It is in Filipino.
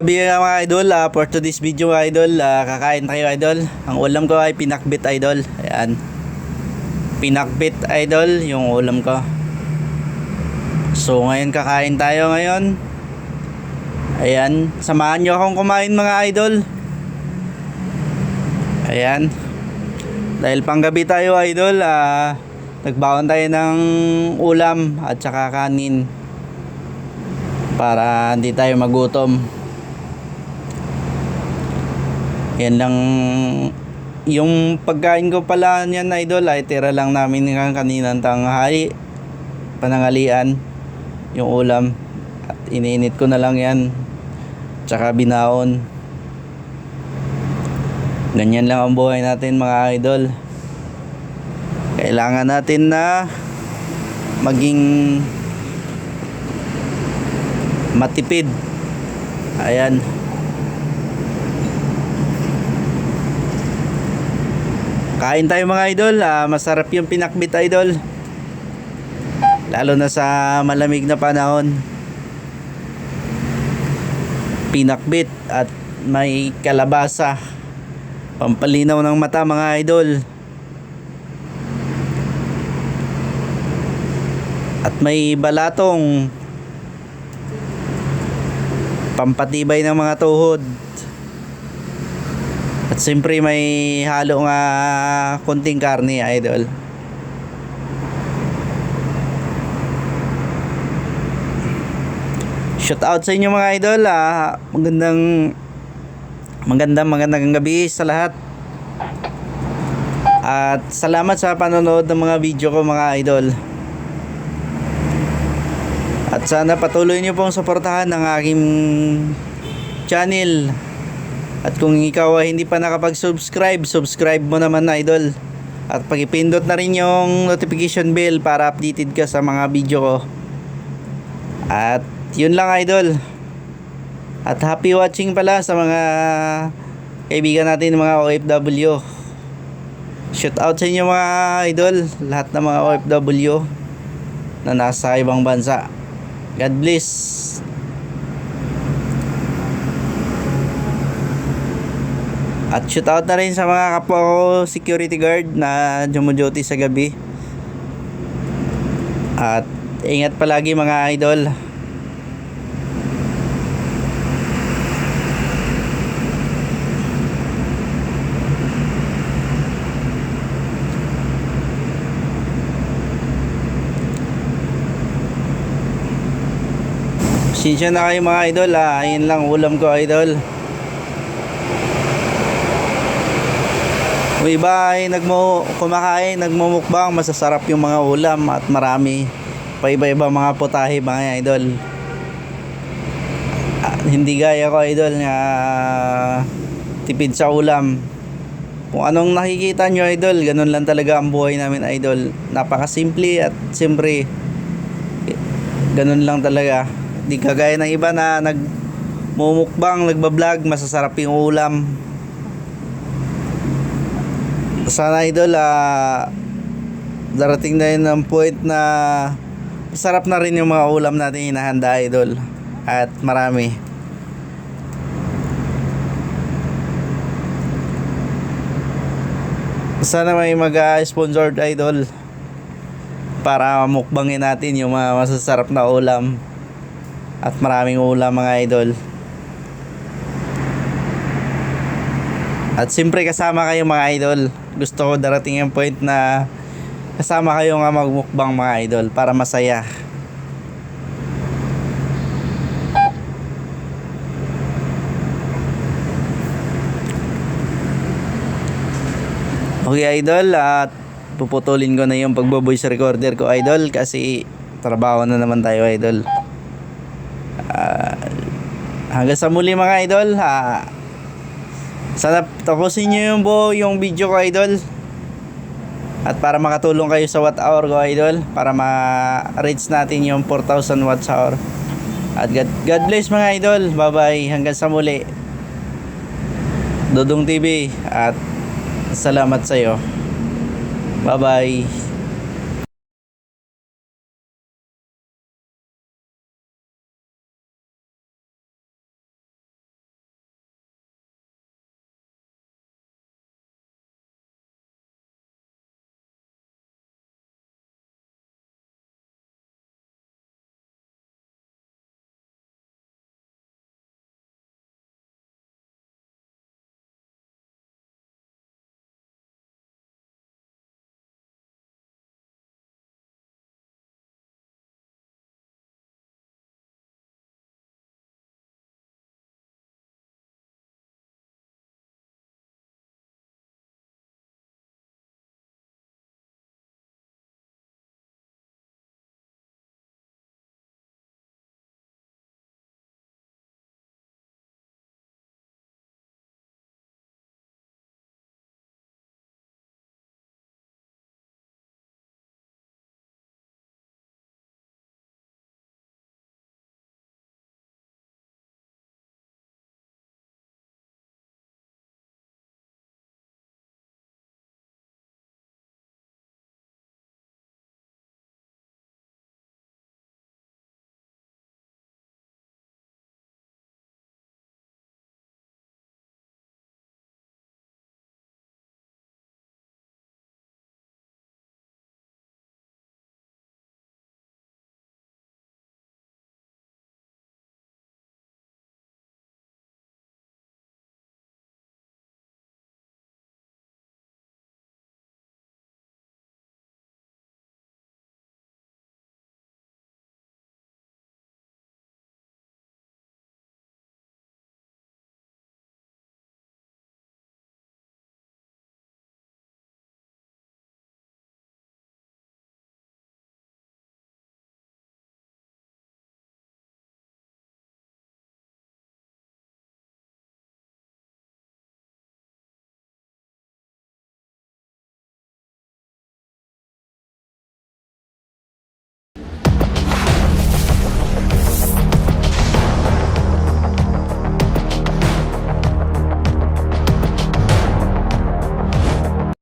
Mga idol, for today's video mga idol, kakain tayo idol. Ang ulam ko ay pinakbit idol. Ayan. Pinakbit idol yung ulam ko. So ngayon kakain tayo ngayon. Ayan, samahan nyo akong kumain mga idol. Ayan. Dahil panggabi tayo idol, nagbaon tayo ng ulam at saka kanin para hindi tayo magutom. Yan lang yung pagkain ko pala niyan idol, ay tira lang namin kaninang tanghali, panangalian, yung ulam at iniinit ko na lang yan tsaka binaon. Ganyan lang ang buhay natin mga idol. Kailangan natin na maging matipid. Ayan. Kain tayo mga idol. Masarap yung pinakbit idol, lalo na sa malamig na panahon. Pinakbit at may kalabasa, pampalinaw ng mata mga idol. At may balatong, pampatibay ng mga tuhod. At siyempre may halo nga konting karne idol. Shout out sa inyo mga idol. Magandang gabi sa lahat. At salamat sa panonood ng mga video ko mga idol. At sana patuloy niyo pong suportahan ang aking channel. At kung ikaw ay hindi pa nakapag-subscribe, subscribe mo naman idol. At pag-ipindot na rin yung notification bell para updated ka sa mga video ko. At yun lang idol. At happy watching pala sa mga kaibigan natin, mga OFW. Shout out sa inyo mga idol, lahat ng mga OFW na nasa ibang bansa. God bless. At shout out na rin sa mga kapwa ko security guard na duty sa gabi. At ingat palagi mga idol. Sinsya na kayo mga idol, ayun lang ulam ko idol. May iba ay kumakain, nagmumukbang, masasarap yung mga ulam at marami pa iba-iba mga putahe mga idol. Hindi gaya ko idol nga tipid sa ulam. Kung anong nakikita nyo idol, ganun lang talaga ang buhay namin idol. Napakasimple at siyempre ganun lang talaga. Di kagaya ng iba na nagmumukbang, nagbablog, masasarap yung ulam. Sana idol darating na yun ang point na masarap na rin yung mga ulam natin hinahanda idol. At marami. Sana may mag-sponsored idol para mukbangin natin yung mga masasarap na ulam. At maraming ulam mga idol. At siyempre kasama kayo mga idol. Gusto ko darating yung point na kasama kayo nga magmukbang mga idol para masaya. Okay idol, at puputulin ko na yung pagbo-voice recorder ko idol kasi trabaho na naman tayo idol. Hanggang sa muli mga idol. Sana tapusin nyo yung buo yung video ko idol. At para makatulong kayo sa watt hour ko idol, para ma-reach natin yung 4,000 watts hour. At God bless mga idol. Bye bye. Hanggang sa muli. Dodong TV. At salamat sa iyo. Bye bye.